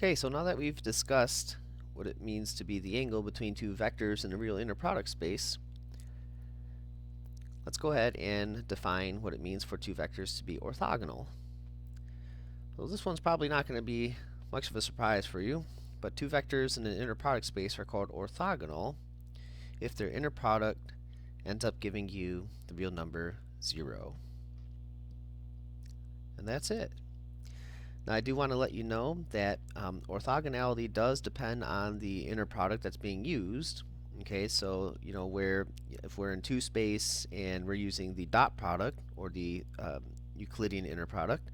Okay, so now that we've discussed what it means to be the angle between two vectors in a real inner product space, let's go ahead and define what it means for two vectors to be orthogonal. So this one's probably not going to be much of a surprise for you, but two vectors in an inner product space are called orthogonal if their inner product ends up giving you the real number 0. And that's it. Now I do want to let you know that orthogonality does depend on the inner product that's being used. Okay, so where if we're in two space and we're using the dot product or the Euclidean inner product,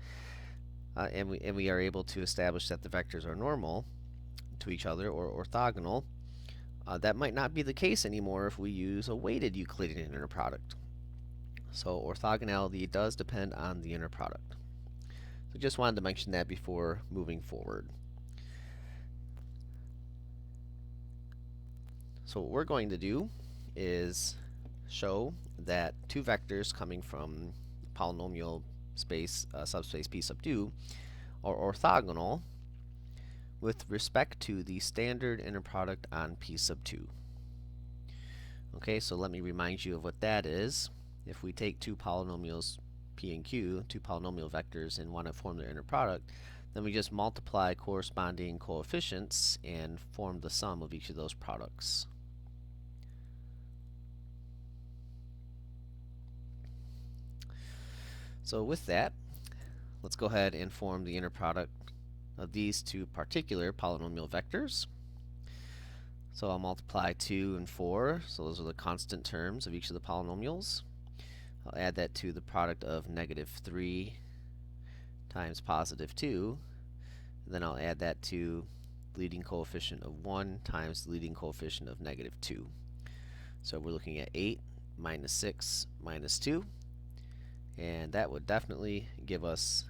and we are able to establish that the vectors are normal to each other or orthogonal, that might not be the case anymore if we use a weighted Euclidean inner product. So orthogonality does depend on the inner product. So just wanted to mention that before moving forward. So what we're going to do is show that two vectors coming from polynomial space, subspace P sub 2 are orthogonal with respect to the standard inner product on P sub 2. Okay, so let me remind you of what that is. If we take two polynomials P and Q, two polynomial vectors, and want to form their inner product, then we just multiply corresponding coefficients and form the sum of each of those products. So with that, let's go ahead and form the inner product of these two particular polynomial vectors. So I'll multiply 2 and 4, so those are the constant terms of each of the polynomials. I'll add that to the product of -3 times +2, and then I'll add that to the leading coefficient of 1 times the leading coefficient of -2. So we're looking at 8 minus 6 minus 2, and that would definitely give us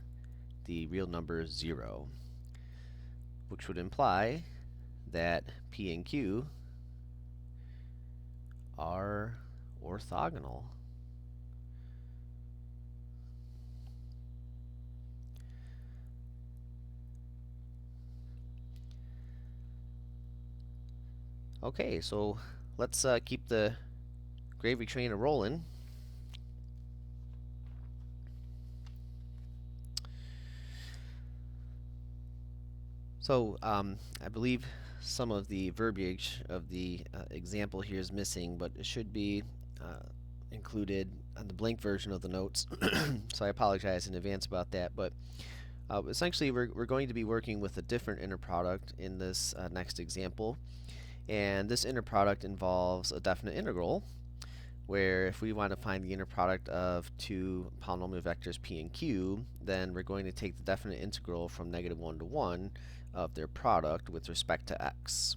the real number 0, which would imply that P and Q are orthogonal. Okay, so let's keep the gravy train a-rolling. So I believe some of the verbiage of the example here is missing, but it should be included on the blank version of the notes. So I apologize in advance about that. But essentially, we're going to be working with a different inner product in this next example. And this inner product involves a definite integral, where if we want to find the inner product of two polynomial vectors P and Q, then we're going to take the definite integral from -1 to 1 of their product with respect to x.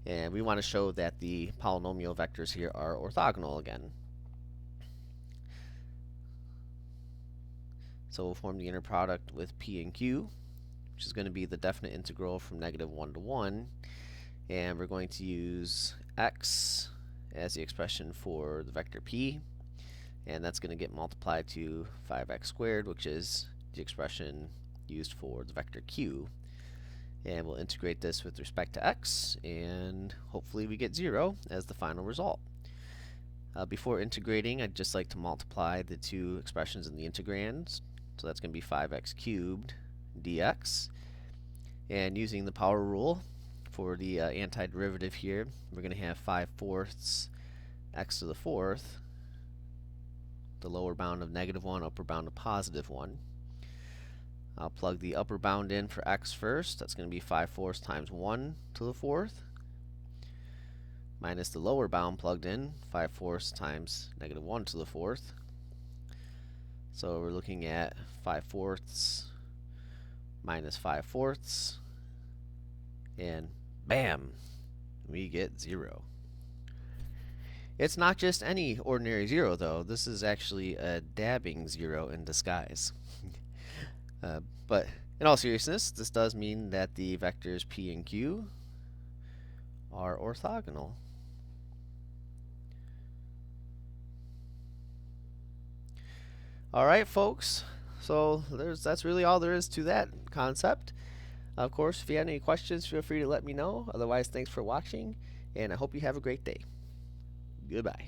And we want to show that the polynomial vectors here are orthogonal again. So we'll form the inner product with P and Q, which is going to be the definite integral from -1 to 1. And we're going to use x as the expression for the vector P, and that's going to get multiplied to 5x squared, which is the expression used for the vector Q. And we'll integrate this with respect to x, and hopefully we get 0 as the final result. Before integrating, I'd just like to multiply the two expressions in the integrands. So that's going to be 5x cubed dx. And using the power rule for the antiderivative here, we're going to have 5/4 x to the 4th, the lower bound of -1, upper bound of +1. I'll plug the upper bound in for x first. That's going to be 5/4 times 1 to the 4th, minus the lower bound plugged in, 5/4 times -1 to the 4th. So we're looking at 5/4 minus 5/4, and bam, we get 0. It's not just any ordinary 0, though. This is actually a dabbing 0 in disguise. But in all seriousness, this does mean that the vectors P and Q are orthogonal. Alright, folks. So that's really all there is to that concept. Of course, if you have any questions, feel free to let me know. Otherwise, thanks for watching, and I hope you have a great day. Goodbye.